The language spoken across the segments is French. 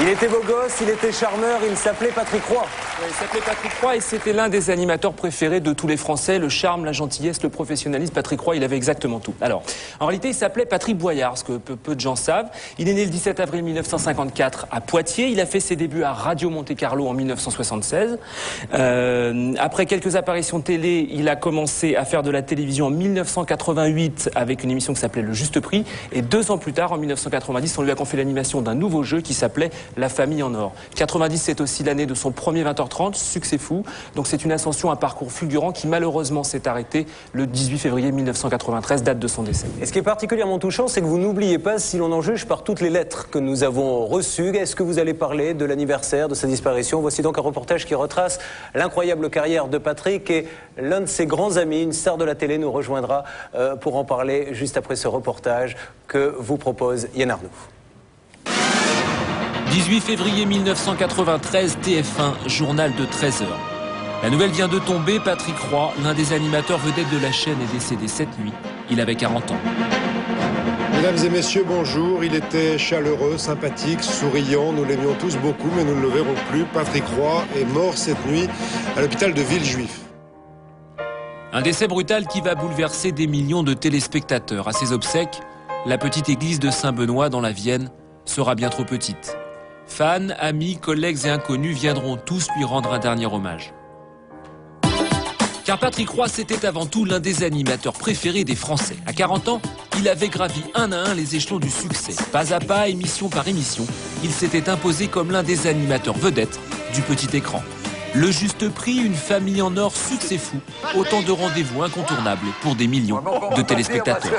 Il était beau gosse, il était charmeur, il s'appelait Patrick Roy. Oui, il s'appelait Patrick Roy et c'était l'un des animateurs préférés de tous les Français. Le charme, la gentillesse, le professionnalisme, Patrick Roy, il avait exactement tout. Alors, en réalité, il s'appelait Patrick Boyard, ce que peu de gens savent. Il est né le 17 avril 1954 à Poitiers. Il a fait ses débuts à Radio Monte-Carlo en 1976. Après quelques apparitions télé, il a commencé à faire de la télévision en 1988 avec une émission qui s'appelait Le Juste Prix. Et 2 ans plus tard, en 1990, on lui a confié l'animation d'un nouveau jeu qui s'appelait La Famille en Or. 90, c'est aussi l'année de son premier 20h30, succès fou. Donc c'est une ascension, un parcours fulgurant qui malheureusement s'est arrêté le 18 février 1993, date de son décès. Et ce qui est particulièrement touchant, c'est que vous n'oubliez pas, si l'on en juge par toutes les lettres que nous avons reçues, est-ce que vous allez parler de l'anniversaire de sa disparition? Voici donc un reportage qui retrace l'incroyable carrière de Patrick et l'un de ses grands amis, une star de la télé, nous rejoindra pour en parler juste après ce reportage que vous propose Yann Arnoux. 18 février 1993, TF1, journal de 13h. La nouvelle vient de tomber, Patrick Roy, l'un des animateurs vedettes de la chaîne, est décédé cette nuit. Il avait 40 ans. Mesdames et messieurs, bonjour. Il était chaleureux, sympathique, souriant. Nous l'aimions tous beaucoup, mais nous ne le verrons plus. Patrick Roy est mort cette nuit à l'hôpital de Villejuif. Un décès brutal qui va bouleverser des millions de téléspectateurs. À ses obsèques, la petite église de Saint-Benoît dans la Vienne sera bien trop petite. Fans, amis, collègues et inconnus viendront tous lui rendre un dernier hommage. Car Patrick Roy, c'était avant tout l'un des animateurs préférés des Français. À 40 ans, il avait gravi un à un les échelons du succès. Pas à pas, émission par émission, il s'était imposé comme l'un des animateurs vedettes du petit écran. Le Juste Prix, Une Famille en Or, succès fou. Autant de rendez-vous incontournables pour des millions de téléspectateurs.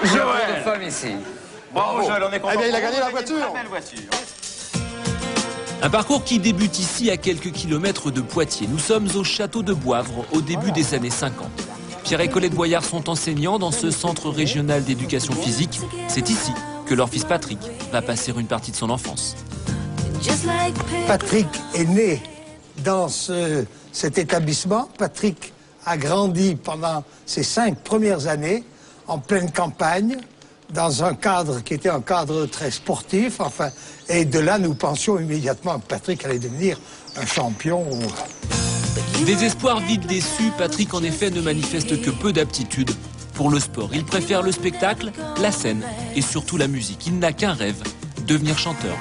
Joël, ici. Bravo, Joël, on est content. Eh bien, il a gagné la voiture. Un parcours qui débute ici à quelques kilomètres de Poitiers. Nous sommes au château de Boivre au début des années 50. Pierre et Colette Boyard sont enseignants dans ce centre régional d'éducation physique. C'est ici que leur fils Patrick va passer une partie de son enfance. Patrick est né dans cet établissement. Patrick a grandi pendant ses 5 premières années en pleine campagne, dans un cadre qui était un cadre très sportif, enfin, et de là nous pensions immédiatement que Patrick allait devenir un champion. Désespoir vite déçu, Patrick en effet ne manifeste que peu d'aptitude pour le sport. Il préfère le spectacle, la scène et surtout la musique. Il n'a qu'un rêve, devenir chanteur.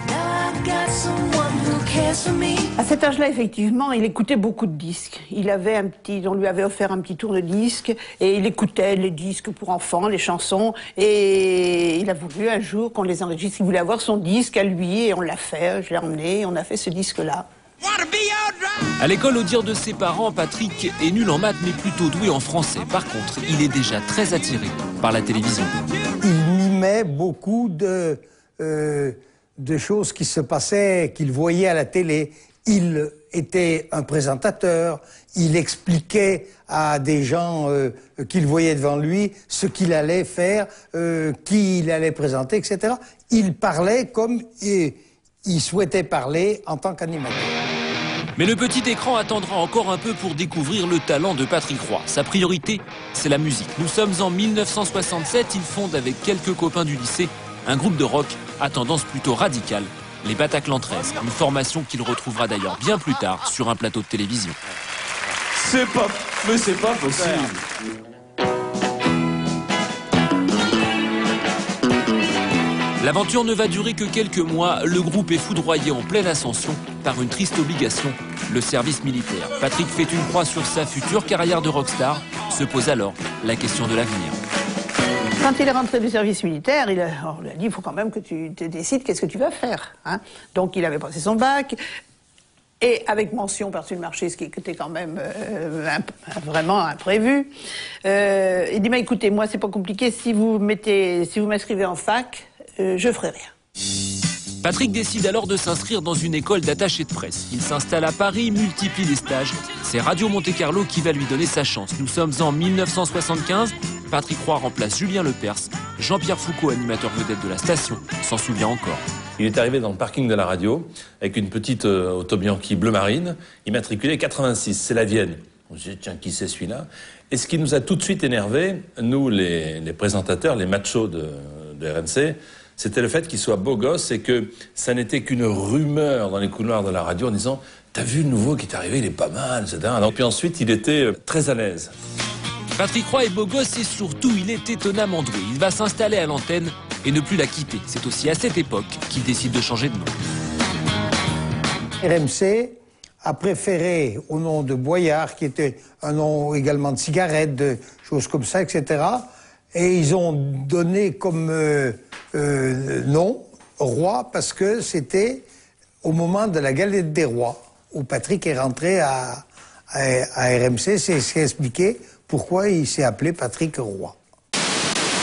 À cet âge-là, effectivement, il écoutait beaucoup de disques. On lui avait offert un petit tour de disques et il écoutait les disques pour enfants, les chansons. Et il a voulu un jour qu'on les enregistre. Il voulait avoir son disque à lui et on l'a fait. Je l'ai emmené, on a fait ce disque-là. À l'école, au dire de ses parents, Patrick est nul en maths mais plutôt doué en français. Par contre, il est déjà très attiré par la télévision. Il mimait beaucoup de choses qui se passaient, qu'il voyait à la télé. Il était un présentateur, il expliquait à des gens qu'il voyait devant lui ce qu'il allait faire, qui il allait présenter, etc. Il parlait comme il souhaitait parler en tant qu'animateur. Mais le petit écran attendra encore un peu pour découvrir le talent de Patrick Roy. Sa priorité, c'est la musique. Nous sommes en 1967, il fonde avec quelques copains du lycée un groupe de rock à tendance plutôt radicale, les Bataclan 13, une formation qu'il retrouvera d'ailleurs bien plus tard sur un plateau de télévision. C'est pas possible. L'aventure ne va durer que quelques mois. Le groupe est foudroyé en pleine ascension par une triste obligation, le service militaire. Patrick fait une croix sur sa future carrière de rockstar. Se pose alors la question de l'avenir. Quand il est rentré du service militaire, on lui a dit, il faut quand même que tu te décides qu'est-ce que tu vas faire. Hein. Donc il avait passé son bac, et avec mention par-dessus le marché, ce qui était quand même vraiment imprévu. Il dit, écoutez, moi c'est pas compliqué, si vous m'inscrivez en fac, je ferai rien. Patrick décide alors de s'inscrire dans une école d'attaché de presse. Il s'installe à Paris, multiplie les stages. C'est Radio Monte-Carlo qui va lui donner sa chance. Nous sommes en 1975. Patrick Roy remplace Julien Lepers. Jean-Pierre Foucault, animateur vedette de la station, s'en souvient encore. Il est arrivé dans le parking de la radio avec une petite auto Bianchi bleu marine, immatriculée 86, c'est la Vienne. On se dit, tiens, qui c'est celui-là? Et ce qui nous a tout de suite énervé, nous les présentateurs, les machos de RMC, c'était le fait qu'il soit beau gosse et que ça n'était qu'une rumeur dans les couloirs de la radio en disant « T'as vu le nouveau qui est arrivé, il est pas mal, etc. » Donc, puis ensuite, il était très à l'aise. Patrick Roy est beau gosse et surtout, il est étonnamment doué. Il va s'installer à l'antenne et ne plus la quitter. C'est aussi à cette époque qu'il décide de changer de nom. RMC a préféré au nom de Boyard, qui était un nom également de cigarette, de choses comme ça, etc. Et ils ont donné comme nom Roy parce que c'était au moment de la galette des rois, où Patrick est rentré à RMC. C'est ce qui a expliqué pourquoi il s'est appelé Patrick Roy.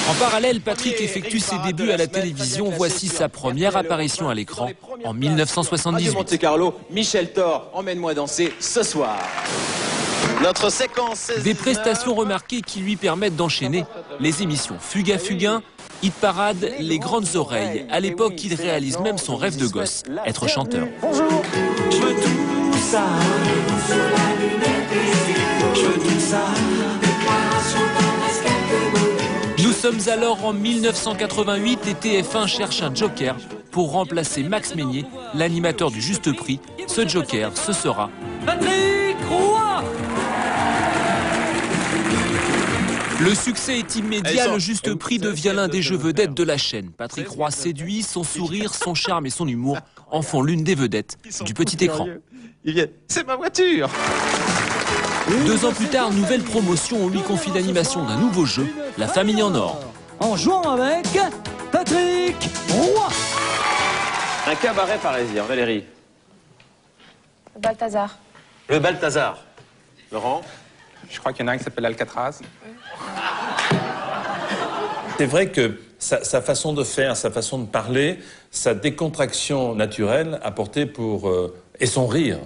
En parallèle, Patrick effectue ses débuts à la télévision. Voici sa première apparition à l'écran en 1978. Monte Carlo, Michel Thor, emmène-moi danser ce soir. Notre séquence. Des prestations remarquées qui lui permettent d'enchaîner les émissions Fuga Fugain, Hit Parade, Les Grandes Oreilles. À l'époque, il réalise même son rêve de gosse, être chanteur. Bonjour. Je veux tout ça. Je veux tout ça. Nous sommes alors en 1988 et TF1 cherche un joker pour remplacer Max Meignier, l'animateur du Juste Prix. Ce joker, ce sera Patrick Roy. Le succès est immédiat, le Juste Prix devient l'un des jeux vedettes de la chaîne. Patrick Roy séduit, son sourire, son charme et son humour en font l'une des vedettes du petit écran. C'est ma voiture. 2 ans plus tard, nouvelle promotion, on lui confie l'animation d'un nouveau jeu, La Famille en Or. En jouant avec Patrick Roy. Un cabaret parisien, Valérie. Le Balthazar. Le Balthazar. Laurent. Je crois qu'il y en a un qui s'appelle Alcatraz. C'est vrai que sa façon de faire, sa façon de parler, sa décontraction naturelle apportait pour... et son rire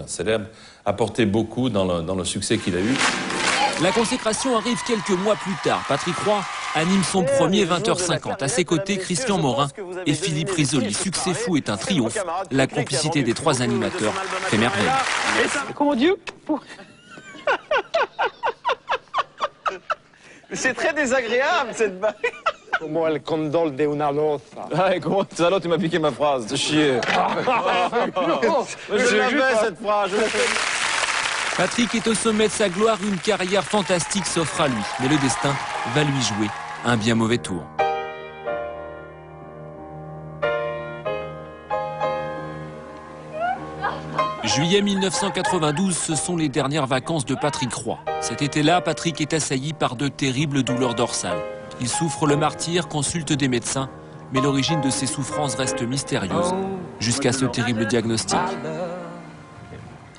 célèbre, apportait beaucoup dans le succès qu'il a eu. La consécration arrive quelques mois plus tard. Patrick Roy anime son premier 20h50. À ses côtés, Christian Morin et Philippe Risoli. Succès fou est un triomphe. La complicité des 3 animateurs fait merveille. Comment Dieu. C'est très désagréable cette bague. Como el condol de una loza. Ah, comment ça alors tu m'as piqué ma phrase, de chier. Je l'avais cette phrase. Patrick est au sommet de sa gloire, une carrière fantastique s'offre à lui. Mais le destin va lui jouer un bien mauvais tour. Juillet 1992, ce sont les dernières vacances de Patrick Roy. Cet été-là, Patrick est assailli par de terribles douleurs dorsales. Il souffre le martyre, consulte des médecins, mais l'origine de ses souffrances reste mystérieuse, jusqu'à ce terrible diagnostic.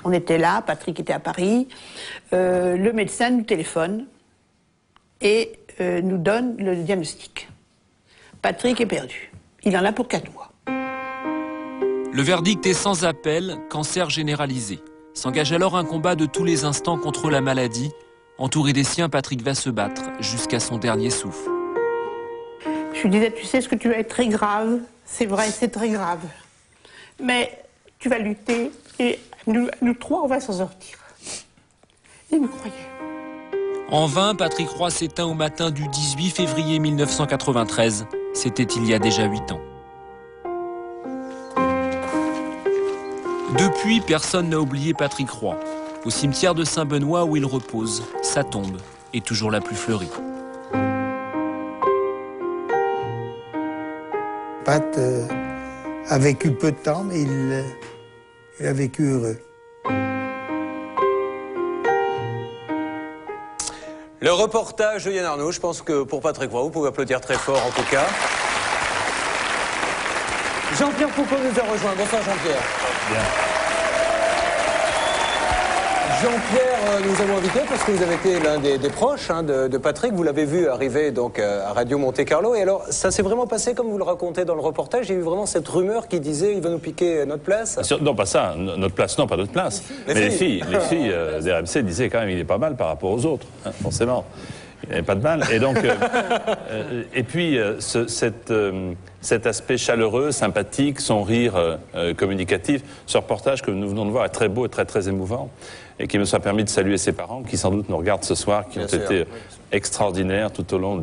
On était là, Patrick était à Paris, le médecin nous téléphone et nous donne le diagnostic. Patrick est perdu. Il en a pour 4 mois. Le verdict est sans appel, cancer généralisé. S'engage alors un combat de tous les instants contre la maladie. Entouré des siens, Patrick va se battre jusqu'à son dernier souffle. Je lui disais, tu sais, ce que tu vas être très grave, c'est vrai, c'est très grave. Mais tu vas lutter et nous 3, on va s'en sortir. Il me croyait. En vain, Patrick Roy s'éteint au matin du 18 février 1993. C'était il y a déjà 8 ans. Depuis, personne n'a oublié Patrick Roy. Au cimetière de Saint-Benoît où il repose, sa tombe est toujours la plus fleurie. Pat a vécu peu de temps, mais il a vécu heureux. Le reportage de Yann Arnaud, je pense que pour Patrick Roy, vous pouvez applaudir très fort en tout cas. Jean-Pierre Foucault nous a rejoint. Bonsoir Jean-Pierre. Bien. Jean-Pierre, nous avons invité parce que vous avez été l'un des proches de Patrick. Vous l'avez vu arriver donc à Radio Monte Carlo. Et alors, ça s'est vraiment passé comme vous le racontez dans le reportage. Il y a eu vraiment cette rumeur qui disait il va nous piquer notre place. Non, pas ça. Notre place, non, pas notre place. Mais les filles d'RMC disaient quand même il est pas mal par rapport aux autres, hein, forcément. Il n'y avait pas de mal. Et donc, et puis, cet aspect chaleureux, sympathique, son rire communicatif, ce reportage que nous venons de voir est très beau et très, très émouvant. Et qui me soit permis de saluer ses parents, qui sans doute nous regardent ce soir, qui ont été extraordinaires tout au long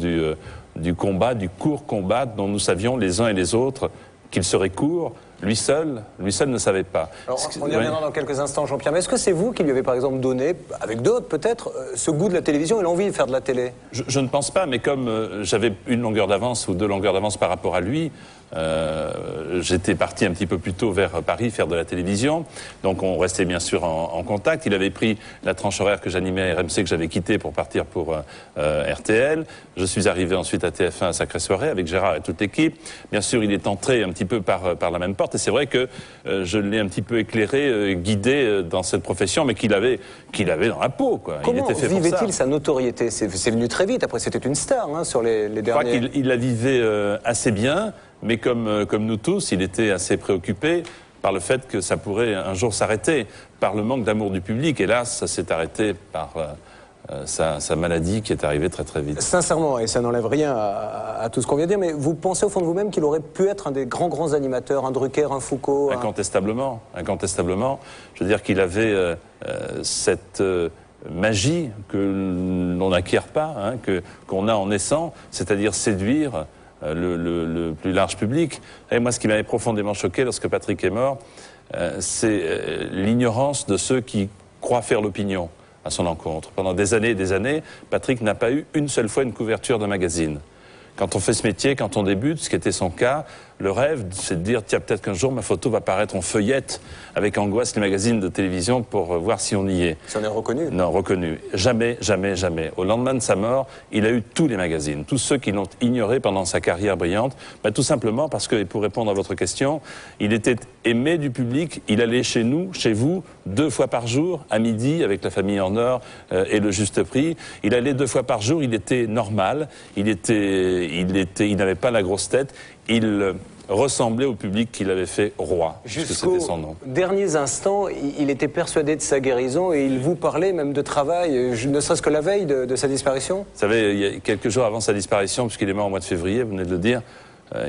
du combat, du court combat dont nous savions les uns et les autres qu'il serait court. Lui seul ne savait pas. Alors, on y reviendra dans quelques instants, Jean-Pierre. Mais est-ce que c'est vous qui lui avez par exemple donné, avec d'autres peut-être, ce goût de la télévision et l'envie de faire de la télé? Je ne pense pas, mais comme j'avais une longueur d'avance ou 2 longueurs d'avance par rapport à lui, j'étais parti un petit peu plus tôt vers Paris faire de la télévision. Donc on restait bien sûr en contact. Il avait pris la tranche horaire que j'animais à RMC, que j'avais quitté pour partir pour RTL. Je suis arrivé ensuite à TF1 à Sacrée Soirée avec Gérard et toute l'équipe. Bien sûr, il est entré un petit peu par la même porte. Et c'est vrai que je l'ai un petit peu éclairé, guidé dans cette profession, mais qu'il avait dans la peau, quoi. Comment vivait-il sa notoriété? C'est venu très vite. Après, c'était une star sur les derniers... Je crois qu'il la vivait assez bien, mais comme nous tous, il était assez préoccupé par le fait que ça pourrait un jour s'arrêter, par le manque d'amour du public. Et là, ça s'est arrêté par... sa maladie qui est arrivée très très vite. Sincèrement, et ça n'enlève rien à tout ce qu'on vient de dire, mais vous pensez au fond de vous-même qu'il aurait pu être un des grands animateurs, un Drucker, un Foucault? Incontestablement, incontestablement. Je veux dire qu'il avait cette magie que l'on n'acquiert pas, qu'on a en naissant, c'est-à-dire séduire le plus large public. Et moi, ce qui m'avait profondément choqué lorsque Patrick est mort, c'est l'ignorance de ceux qui croient faire l'opinion à son encontre. Pendant des années et des années, Patrick n'a pas eu une seule fois une couverture d'un magazine. Quand on fait ce métier, quand on débute, ce qui était son cas, le rêve, c'est de dire, tiens, peut-être qu'un jour ma photo va paraître en feuillette avec angoisse les magazines de télévision pour voir si on y est. Si on est reconnu? Non, reconnu. Jamais, jamais, jamais. Au lendemain de sa mort, il a eu tous les magazines, tous ceux qui l'ont ignoré pendant sa carrière brillante, tout simplement parce que, et pour répondre à votre question, il était aimé du public, il allait chez nous, chez vous, 2 fois par jour, à midi, avec la famille en or et le juste prix. Il allait 2 fois par jour, il était normal, il n'avait pas la grosse tête, il ressemblait au public qu'il avait fait roi, puisque c'était son nom. Derniers instants, il était persuadé de sa guérison et il vous parlait même de travail, ne serait-ce que la veille de sa disparition? Vous savez, il y a quelques jours avant sa disparition, puisqu'il est mort au mois de février, vous venez de le dire,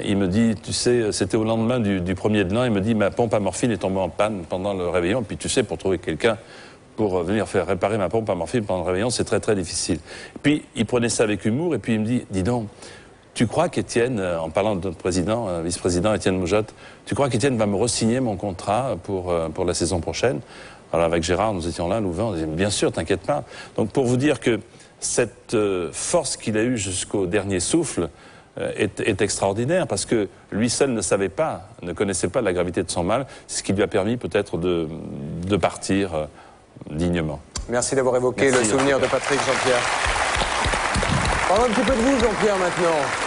il me dit, tu sais, c'était au lendemain du 1er de l'an, il me dit, ma pompe à morphine est tombée en panne pendant le réveillon, et puis tu sais, pour trouver quelqu'un pour venir faire réparer ma pompe à morphine pendant le réveillon, c'est très très difficile. Et puis il prenait ça avec humour, et puis il me dit, dis donc, tu crois qu'Étienne, en parlant de notre président, vice-président Étienne Moujotte, tu crois qu'Étienne va me re-signer mon contrat pour la saison prochaine? Alors avec Gérard, nous étions là, Louvain, on disait, bien sûr, t'inquiète pas. Donc pour vous dire que cette force qu'il a eue jusqu'au dernier souffle est extraordinaire, parce que lui seul ne savait pas, ne connaissait pas la gravité de son mal, c'est ce qui lui a permis peut-être de partir dignement. Merci d'avoir évoqué le souvenir de Patrick, Jean-Pierre. Parlons un petit peu de vous, Jean-Pierre, maintenant.